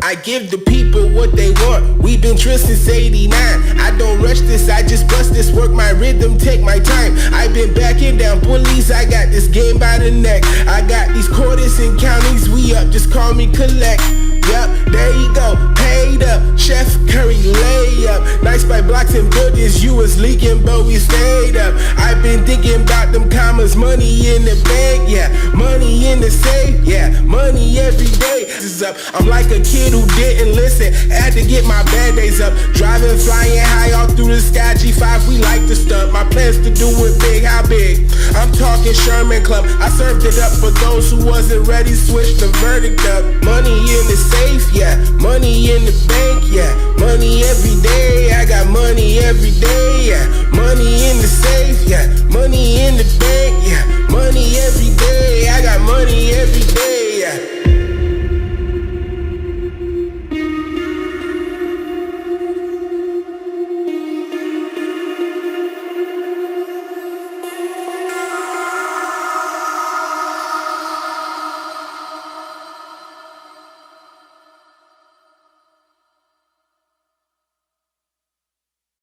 I give the people what they want. We've been trill since '89. I don't rush this, I just bust this. Work my rhythm, take my time. I've been backing down bullies, I got this game by the neck. I got these quarters and counties, we up, just call me collect. Yup, there you go, paid up, Chef Curry layup. Nice by blocks and buildings, you was leaking but we stayed up. I've been thinking about them commas, money in the bank, yeah. Money in the safe, yeah. Money every day is up. I'm like a kid who didn't listen, had to get my band-aids up. Driving, flying high all through the sky, G5 we like to stunt. My plans to do it big, how big? I'm talking Sherman Club, I served it up for those who wasn't ready, switch the verdict up. Money in the safe, yeah. Money in the bank, yeah. Money every day, I got money every day, yeah. Money in the safe, yeah. Money in the bank, yeah. Money every day, I got money every day.